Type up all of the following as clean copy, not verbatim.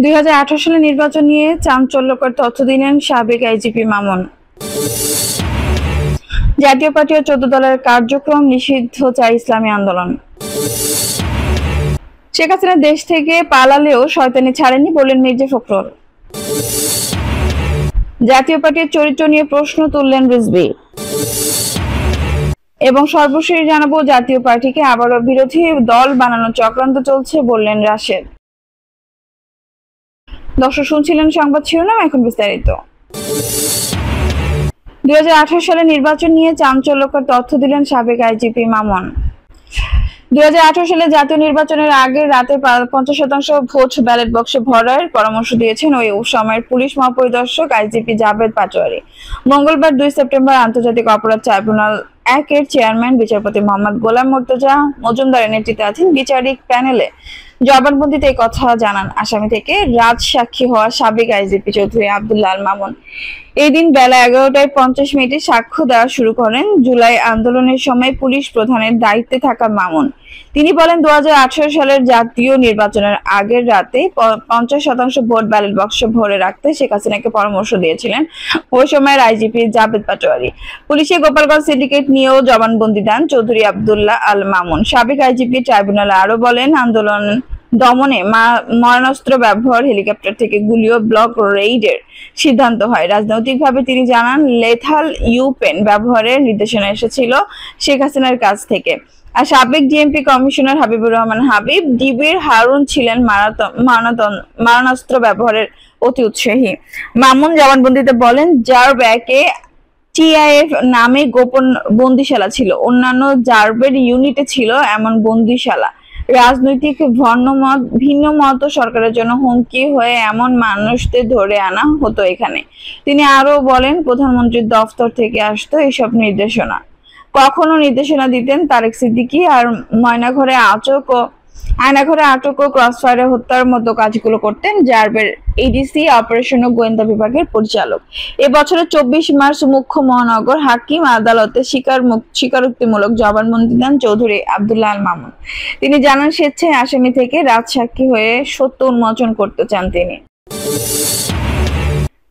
2018 সালে নির্বাচন নিয়ে চাঞ্চল্যকর তথ্য দিলেন সাবেক আইজিপি মামুন। জাতীয় পার্টি ও 14 দলের কার্যক্রম নিষিদ্ধ চায় ইসলামী আন্দোলন। শেখ হাসিনা দেশ থেকে পালালেও শয়তানি ছাড়েনি বললেন মির্জা ফখরুল। জাতীয় পার্টির চরিত্র নিয়ে প্রশ্ন তুললেন রিজভী। এবং সর্বশেষ জানাবো, জাতীয় পার্টিকে আবারও বিরোধী দল বানানোর চক্রান্ত চলছে বললেন রাশেদ। দর্শক শুনছিলেন সংবাদ শিরোনাম, এখন বিস্তারিত। 2018 সালে নির্বাচন নিয়ে চাঞ্চল্যকর তথ্য দিলেন সাবেক আইজিপি মামুন। 2018 সালে জাতীয় নির্বাচনের আগে রাতে 50% ভোট ব্যালট বক্সে ভরার পরামর্শ দিয়েছেন ওই সময়ের পুলিশ মহাপরিদর্শক আইজিপি জাভেদ পাটোয়ারি। মঙ্গলবার 2 সেপ্টেম্বর আন্তর্জাতিক অপরাধ ট্রাইব্যুনাল 1 এর চেয়ারম্যান বিচারপতি মোহাম্মদ গোলাম মুর্তজা মজুমদারের নেতৃত্বাধীন বিচারিক প্যানেলে জবানবন্দিতে এই কথা জানান আসামি থেকে রাজসাক্ষী হওয়া সাবেক আইজিপি চৌধুরী আব্দুল্লাহ আল মামুন। এই দিন বেলা 11:50 সাক্ষ্য দেওয়া শুরু করেন জুলাই আন্দোলনের সময় পুলিশ প্রধানের দায়িত্বে থাকা মামুন। তিনি বলেন, 2018 সালের জাতীয় নির্বাচনের আগের রাতে 50% ভোট ব্যালট বক্সে ভরে রাখতে শেখ হাসিনাকে পরামর্শ দিয়েছিলেন ওই সময়ের আইজিপি জাভেদ পাটোয়ারি। পুলিশের গোপালগঞ্জ সিন্ডিকেট নিয়েও জবানবন্দি দেন চৌধুরী আব্দুল্লাহ আল মামুন। সাবেক আইজিপি ট্রাইব্যুনালে আরো বলেন, আন্দোলন দমনে মারণাস্ত্র ব্যবহার, হেলিকপ্টার থেকে গুলি ও ব্লক রেইডের সিদ্ধান্ত হয়। রাজনৈতিকভাবে তিনি জানান, লেথাল ইউপেন ব্যবহারের নির্দেশনা এসেছিল শেখ হাসিনার কাছ থেকে। আর সাবেক ডিএমপি কমিশনার হাবিবুর রহমান হাবিব, ডিবির হারুন ছিলেন মারণাস্ত্র ব্যবহারের অতি উৎসাহী। মামুন জবানবন্দিতে বলেন, র্যাব 1-এ টিআইএফ নামে গোপন বন্দিশালা ছিল, অন্যান্য র্যাবের ইউনিটে ছিল এমন বন্দিশালা। রাজনৈতিক ভিন্ন মত সরকারের জন্য হুমকি হয়ে এমন মানুষদের ধরে আনা হতো এখানে। তিনি আরো বলেন, প্রধানমন্ত্রীর দফতর থেকে আসতো এসব নির্দেশনা। কখনো নির্দেশনা দিতেন তারেক সিদ্দিকী, আর আয়নাঘরে আটক ও ক্রসফায়ারে হত্যার মতো কাজগুলো করতেন র্যাবের এডিসি অপারেশন ও গোয়েন্দা বিভাগের পরিচালক। এবছরের 24 মার্চ মুখ্য মহানগর হাকিম আদালতে স্বীকারোক্তিমূলক জবানবন্দি দেন চৌধুরী আব্দুল্লাহ আল মামুন। তিনি জানান, স্বেচ্ছায় আসামি থেকে রাজসাক্ষী হয়ে সত্য উন্মোচন করতে চান তিনি।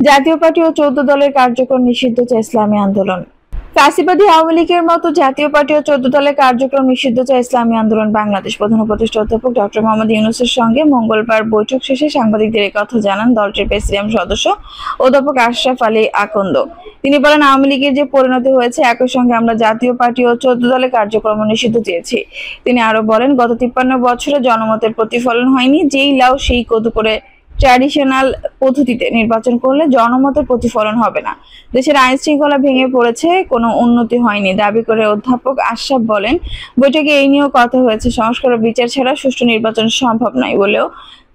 জাতীয় পার্টি ও 14 দলের কার্যক্রম নিষিদ্ধ চায় ইসলামী আন্দোলন। ফ্যাসিবাদী আওয়ামী লীগের মতো জাতীয় পার্টি ও 14 দলের কার্যক্রম নিষিদ্ধ চায় ইসলামী আন্দোলন বাংলাদেশ। প্রধান উপদেষ্টা অধ্যাপক ডক্টর মোহাম্মদ ইউনূসের সঙ্গে মঙ্গলবার বৈঠক শেষে সাংবাদিকদের এই কথা জানান দলটির প্রেসিডিয়াম সদস্য অধ্যাপক আশরাফ আলী আকন্দ। তিনি বলেন, আওয়ামী লীগের যে পরিণতি হয়েছে, একই সঙ্গে আমরা জাতীয় পার্টি ও 14 দলের কার্যক্রম নিষিদ্ধ চেয়েছি। তিনি আরো বলেন, গত 53 বছরে জনমতের প্রতিফলন হয়নি। যেই লাউ সেই কদু করে ট্র্যাডিশনাল পদ্ধতিতে নির্বাচন করলে জনমতের প্রতিফলন হবে না। দেশের আইন শৃঙ্খলা ভেঙে পড়েছে, কোনো উন্নতি হয়নি দাবি করে অধ্যাপক আশরাফ বলেন, বৈঠকে এই নিয়েও কথা হয়েছে, সংস্কার ও বিচার ছাড়া সুষ্ঠু নির্বাচন সম্ভব নয় বলেও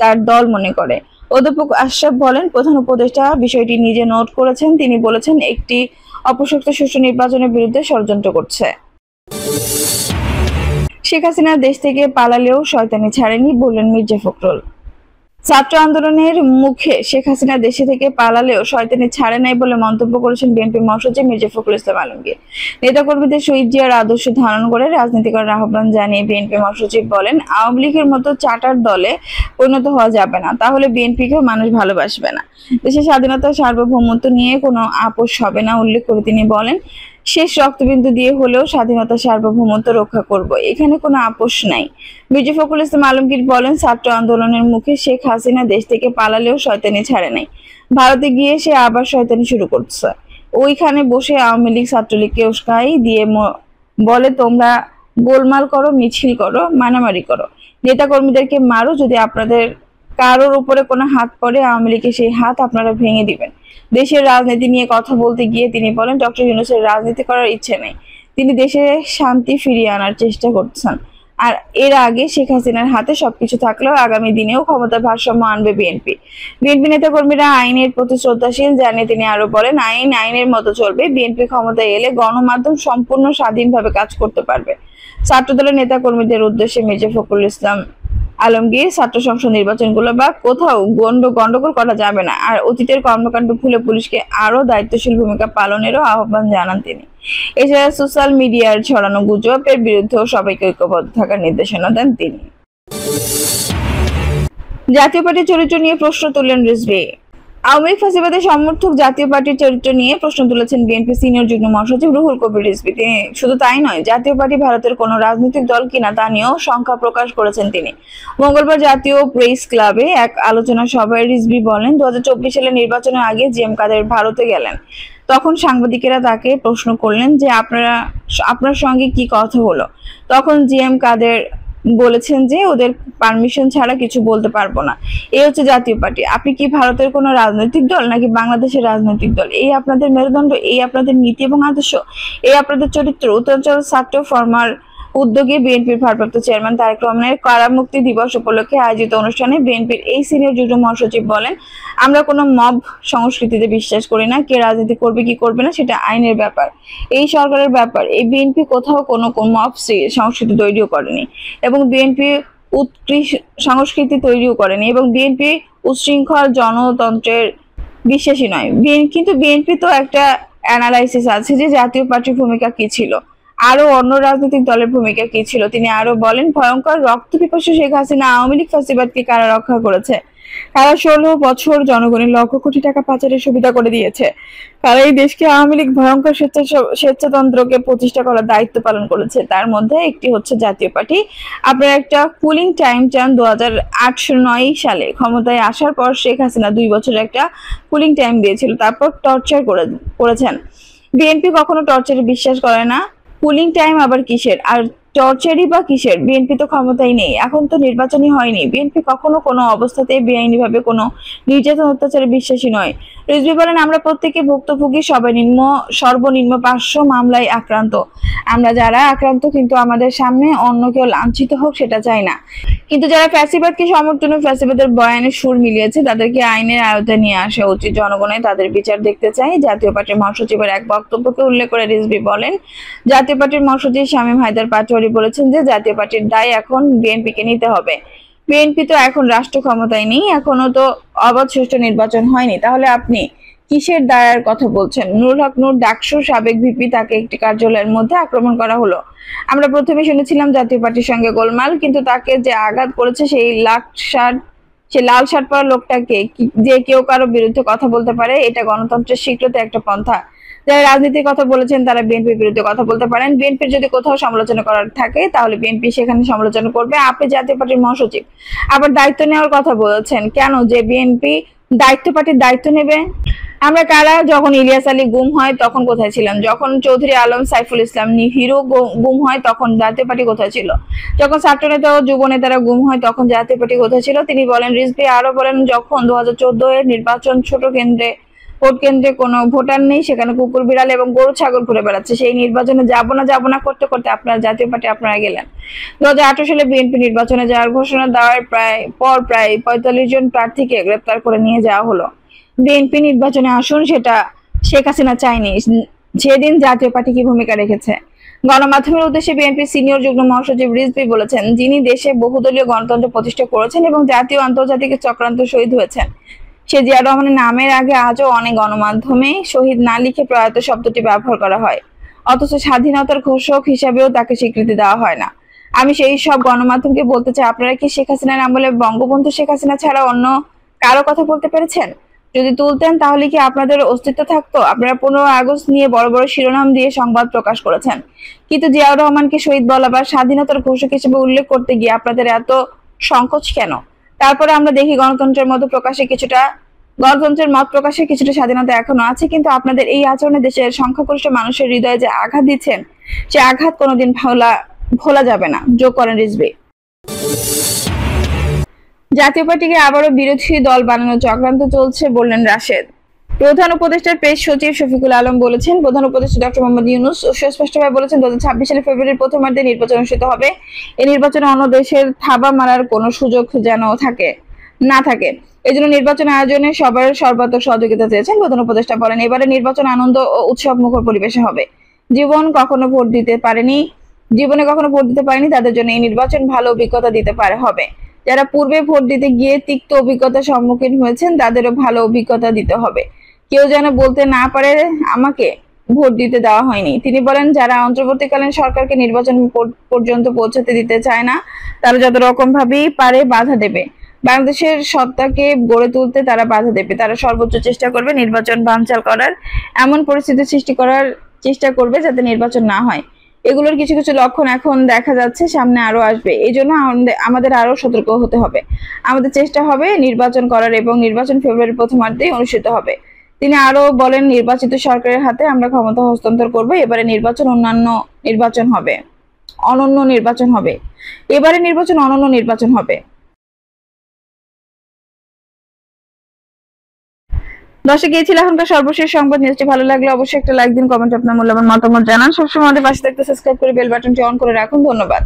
তার দল মনে করে। অধ্যাপক আশরাফ বলেন, প্রধান উপদেষ্টা বিষয়টি নিজে নোট করেছেন। তিনি বলেছেন, একটি অপশক্ত সুষ্ঠু নির্বাচনের বিরুদ্ধে ষড়যন্ত্র করছে। শেখ হাসিনা দেশ থেকে পালালেও শয়তানি ছাড়েনি বললেন মির্জা ফখরুল। ছাত্র আন্দোলনের মুখে শেখ হাসিনা দেশে থেকে পালালেও শয়তানি ছাড়ে নাই বলে মন্তব্য করেছেন বিএনপি মহাসচিব মির্জা ফখরুল ইসলাম আলমগীর। নেতাকর্মীদের শহীদ জিয়ার আদর্শ ধারণ করে রাজনীতি করার আহ্বান জানিয়ে বিএনপি মহাসচিব বলেন, আওয়ামী লীগের মতো চাটার দলে পরিণত হওয়া যাবে না, তাহলে বিএনপিকেও মানুষ ভালোবাসবে না। দেশের স্বাধীনতা সার্বভৌমত্ব নিয়ে কোনো আপোষ হবে না উল্লেখ করে তিনি বলেন, শেষ রক্তবিন্দু দিয়ে হলেও স্বাধীনতা সার্বভৌমত্ব রক্ষা করব, এখানে কোনো আপোষ নাই। মির্জা ফখরুল ইসলাম আলমগীর বলেন, ছাত্র আন্দোলনের মুখে শেখ হাসিনা দেশ থেকে পালালেও শয়তানি ছাড়ে নাই। ভারতে গিয়ে সে আবার শয়তানি শুরু করছে। ওইখানে বসে আওয়ামী লীগ ছাত্রলীগকে উস্কাই দিয়ে বলে, তোমরা গোলমাল করো, মিছিল করো, মারামারি করো, নেতা কর্মীদেরকে মারো, যদি আপনাদের কারোর উপরে কোনো হাত পড়ে আওয়ামী লীগের সেই হাত আপনারা ভেঙে দিবেন। দেশের রাজনীতি নিয়ে কথা বলতে গিয়ে তিনি বলেন, ডক্টর ইউনূসের রাজনীতি করার ইচ্ছে নেই, তিনি দেশে শান্তি ফিরিয়ে আনার চেষ্টা করছেন। আর এর আগে শেখ হাসিনার হাতে সবকিছু থাকলেও আগামী দিনেও ক্ষমতার ভারসাম্য আনবে বিএনপি। নেতাকর্মীরা আইনের প্রতি শ্রদ্ধাশীল জানিয়ে তিনি আরো বলেন, আইন আইনের মতো চলবে। বিএনপি ক্ষমতায় এলে গণমাধ্যম সম্পূর্ণ স্বাধীনভাবে কাজ করতে পারবে। ছাত্রদলের নেতাকর্মীদের উদ্দেশ্যে মির্জা ফখরুল ইসলাম আলমগীর, ছাত্র সংসদ নির্বাচনগুলো বা কোথাও গন্ডগোল করা যাবে না, আর অতীতের কর্মকাণ্ড ভুলে পুলিশকে আরো দায়িত্বশীল ভূমিকা পালনেরও আহ্বান জানান তিনি। এছাড়া সোশ্যাল মিডিয়ার ছড়ানো গুজবের বিরুদ্ধেও সবাইকে ঐক্যবদ্ধ থাকার নির্দেশনা দেন তিনি। জাতীয় পার্টির চরিত্র নিয়ে প্রশ্ন তুললেন রিজভী। আওয়ামী লীগ ফ্যাসিবাদের সমর্থক জাতীয় পার্টির চরিত্র নিয়ে প্রশ্ন তুলেছেন বিএনপি সিনিয়র যুগ্ম মহাসচিব রুহুল কবির রিজভী। তিনি শুধু তাই নয়, জাতীয় পার্টি ভারতের কোনো রাজনৈতিক দল কিনা তা নিয়েও শঙ্কা প্রকাশ করেছেন তিনি। মঙ্গলবার জাতীয় প্রেস ক্লাবে এক আলোচনা সভায় রিজভী বলেন, 2024 সালের নির্বাচনের আগে জিএম কাদের ভারতে গেলেন। তখন সাংবাদিকেরা তাকে প্রশ্ন করলেন যে আপনার সঙ্গে কি কথা হলো। তখন জিএম কাদের বলেছেন যে ওদের পারমিশন ছাড়া কিছু বলতে পারবো না। এই হচ্ছে জাতীয় পার্টি। আপনি কি ভারতের কোনো রাজনৈতিক দল নাকি বাংলাদেশের রাজনৈতিক দল? এই আপনাদের মেরুদণ্ড, এই আপনাদের নীতি এবং আদর্শ, এই আপনাদের চরিত্র। উত্তরাঞ্চল ছাত্র ফরমার উদ্যোগে বিএনপির ভারপ্রাপ্ত চেয়ারম্যান তারেক রহমানের কারামুক্তি দিবস উপলক্ষে আয়োজিত অনুষ্ঠানে বিএনপির এই সিনিয়র যুগ্ম মহাসচিব বলেন, আমরা কোনো মব সংস্কৃতিতে বিশ্বাস করি না। কে রাজনীতি করবে কি করবে না সেটা আইনের ব্যাপার, এই সরকারের ব্যাপার। এই বিএনপি কোথাও কোনো মব সংস্কৃতি তৈরিও করেনি এবং বিএনপি উৎকৃষ্ট সংস্কৃতি তৈরিও করেনি এবং বিএনপি উচ্ছৃঙ্খল জনতন্ত্রের বিশ্বাসী নয়। কিন্তু বিএনপি তো একটা অ্যানালাইসিস আছে যে জাতীয় পার্টির ভূমিকা কি ছিল, আরো অন্য রাজনৈতিক দলের ভূমিকা কি ছিল। তিনি আরো বলেন, ভয়ঙ্কর রক্ত পিপাসু শেখ হাসিনা আওয়ামী লীগ ফ্যাসিবাদকে কারা রক্ষা করেছে? কারা 16 বছর জনগণের লক্ষ কোটি টাকা পাচারের সুবিধা করে দিয়েছে? কারা এই দেশকে আওয়ামী লীগ ভয়ঙ্কর স্বেচ্ছাতন্ত্রকে প্রতিষ্ঠা করার দায়িত্ব পালন করেছে? তার মধ্যে একটি হচ্ছে জাতীয় পার্টি। আপনারা একটা কুলিং টাইম চান। 2008-9 সালে ক্ষমতায় আসার পর শেখ হাসিনা 2 বছরের একটা কুলিং টাইম দিয়েছিল, তারপর টর্চার করেছেন। বিএনপি কখনো টর্চারে বিশ্বাস করে না। কুলিং টাইম আবার কিসের? আর টর্চারই বা কিসের? বিএনপি তো ক্ষমতায় নেই, এখন তো নির্বাচনই হয়নি। বিএনপি কখনো কোনো অবস্থাতেই বেআইনিভাবে কোনো নির্যাতন অত্যাচারে বিশ্বাসী নয়। রিজভী বলেন, আমরা প্রত্যেকে ভুক্তভোগী, সবাই সর্বনিম্ন 500 মামলায় আক্রান্ত। আমরা যারা আক্রান্ত কিন্তু আমাদের সামনে অন্য কেউ লাঞ্ছিত হোক সেটা চাই না। কিন্তু যারা ফ্যাসিবাদকে সমর্থনে ফ্যাসিবাদের বয়ানে সুর মিলিয়েছে তাদেরকে আইনের আওতায় নিয়ে আসা উচিত। জনগণের তাদের বিচার দেখতে চাই। জাতীয় পার্টির মহাসচিবের এক বক্তব্যকে উল্লেখ করে রিজভী বলেন, জাতীয় পার্টির মহাসচিব শামীম হায়দার পাটোয়ারি বলেছেন যে জাতীয় পার্টির দায় এখন বিএনপিকে নিতে হবে। বিএনপি তো এখন রাষ্ট্র ক্ষমতায় নেই, এখনো তো অবাধ সুষ্ঠু নির্বাচন হয়নি, তাহলে আপনি কিসের দায়ের কথা বলছেন? নুরুল হক নূর ডাকসুর সাবেক ভিপি, তাকে একটি কার্যালয়ের মধ্যে আক্রমণ করা হলো। আমরা প্রথমে শুনেছিলাম জাতীয় পার্টির সঙ্গে গোলমাল, কিন্তু তাকে যে আঘাত করেছে সেই লাল শার্ট পরা লোকটাকে যে কেউ কারো বিরুদ্ধে কথা বলতে পারে, এটা গণতন্ত্রের স্বীকৃত একটা পন্থা। যারা রাজনীতির কথা বলেছেন তারা বিএনপির বিরুদ্ধে কথা বলতে পারেন। বিএনপির যদি কোথাও সমালোচনা করার থাকে তাহলে বিএনপি সেখানে সমালোচনা করবে। আপনি জাতীয় পার্টির মহাসচিব, আবার দায়িত্ব নেওয়ার কথা বলেছেন কেন? যে বিএনপি পার্টির দায়িত্ব নেবে? আমরা কারা? যখন ইলিয়াস আলী গুম হয় তখন কোথায় ছিলেন? যখন চৌধুরী আলম সাইফুল ইসলাম হিরো গুম হয় তখন জাতীয় পার্টি কোথায় ছিল? যখন ছাত্রনেতা ও যুব নেতারা গুম হয় তখন জাতীয় পার্টি কোথায় ছিল? তিনি বলেন। রিজভী আরো বলেন, যখন 2014 এর নির্বাচন ছোট ভোট কেন্দ্রে কোনো ভোটার নেই, সেখানে কুকুর বিড়াল এবং গরু ছাগল ঘুরে বেড়াচ্ছে, সেই নির্বাচনে যাব না করতে করতে আপনারা জাতীয় পার্টি আপনারা গেলেন। 2018 সালে বিএনপি নির্বাচনে যাওয়ার ঘোষণা দেওয়ার প্রায় 45 জন প্রার্থীকে গ্রেপ্তার করে নিয়ে যাওয়া হলো। বিএনপি নির্বাচনে আসুন, সেটা শেখ হাসিনা চায়নি। সেদিন জাতীয় পার্টি কি ভূমিকা রেখেছে? গণমাধ্যমের উদ্দেশ্যে বিএনপি সিনিয়র যুগ্ম মহাসচিব রিজভী বলেছেন, যিনি দেশে বহুদলীয় গণতন্ত্র প্রতিষ্ঠা করেছেন এবং জাতীয় আন্তর্জাতিক চক্রান্ত শহীদ হয়েছেন, সে জিয়া রহমানের নামের আগে আজও অনেক গণমাধ্যমে শহীদ না লিখে প্রয়াত শব্দটি ব্যবহার করা হয়, অথচ স্বাধীনতার ঘোষক হিসাবেও তাকে স্বীকৃতি দেওয়া হয় না। আমি সেই সব গণমাধ্যমকে বলতে চাই, আপনারা কি শেখ হাসিনার আমলে বঙ্গবন্ধু শেখ হাসিনা ছাড়া অন্য কারো কথা বলতে পেরেছেন? যদি তুলতেন তাহলে কি আপনাদের অস্তিত্ব থাকতো? আপনারা 15 আগস্ট নিয়ে বড় বড় শিরোনাম দিয়ে সংবাদ প্রকাশ করেছেন, কিন্তু জিয়াউর রহমানকে শহীদ বলা বা স্বাধীনতার ঘোষক হিসেবে উল্লেখ করতে গিয়ে আপনাদের এত সংকোচ কেন? তারপরে আমরা দেখি গণতন্ত্রের মত প্রকাশের কিছুটা স্বাধীনতা এখনো আছে, কিন্তু আপনাদের এই আচরণে দেশের সংখ্যাগরিষ্ঠ মানুষের হৃদয়ে যে আঘাত দিচ্ছেন, সে আঘাত কোনোদিন ভোলা যাবে না, যোগ করেন রিজভী। জাতীয় পার্টিকে আবারও বিরোধী দল বানানোর চক্রান্ত চলছে বললেন রাশেদ। প্রধান উপদেষ্টার প্রেস সচিব শফিকুল আলম বলেছেন, প্রধান উপদেষ্টা ডক্টর মোহাম্মদ ইউনূস সুস্পষ্টভাবে বলেছেন 2026 সালের ফেব্রুয়ারির প্রথমার্ধে নির্বাচন অনুষ্ঠিত হবে। এই নির্বাচনে অন্য দেশের থাবা মারার কোনো সুযোগ যেন না থাকে, এজন্য নির্বাচন আয়োজনে সবার সর্বাত্মক সহযোগিতা চেয়েছেন প্রধান উপদেষ্টা। বলেন, এবারে নির্বাচন আনন্দ ও উৎসব মুখর পরিবেশে হবে। জীবনে কখনো ভোট দিতে পারেনি তাদের জন্য এই নির্বাচন ভালো অভিজ্ঞতা দিতে হবে। যারা পূর্বে ভোট দিতে গিয়ে তিক্ত অভিজ্ঞতার সম্মুখীন হয়েছেন তাদেরও ভালো অভিজ্ঞতা দিতে হবে। কেউ যেন বলতে না পারে আমাকে ভোট দিতে দেওয়া হয়নি। তিনি বলেন, যারা অন্তর্বর্তীকালীন সরকারকে নির্বাচন পর্যন্ত পৌঁছাতে দিতে চায় না তারা যত রকম ভাবেই পারে বাধা দেবে। বাংলাদেশের সত্তাকে গড়ে তুলতে তারা বাধা দেবে। তারা সর্বোচ্চ চেষ্টা করবে নির্বাচন বানচাল করার, এমন পরিস্থিতি সৃষ্টি করার চেষ্টা করবে যাতে নির্বাচন না হয়। এগুলোর কিছু কিছু লক্ষণ এখন দেখা যাচ্ছে, সামনে আরো আসবে। এই জন্য আমাদের আরো সতর্ক হতে হবে। আমাদের চেষ্টা হবে নির্বাচন করার এবং নির্বাচন ফেব্রুয়ারির প্রথমার্ধেই অনুষ্ঠিত হবে। তিনি আরো বলেন, নির্বাচিত সরকারের হাতে আমরা ক্ষমতা হস্তান্তর করব। এবারে নির্বাচন অনন্য নির্বাচন হবে। এবারে নির্বাচন অনন্য নির্বাচন হবে। দর্শক, এই ছিল এখনকার সর্বশেষ সংবাদ। নিউজটি ভালো লাগলে অবশ্যই একটা লাইক দিন, কমেন্ট আপনার মূল্যবান মতামত জানান। সবসময় আমাদের পাশে থাকতে সাবস্ক্রাইব করে বেল বাটনটি অন করে রাখুন। ধন্যবাদ।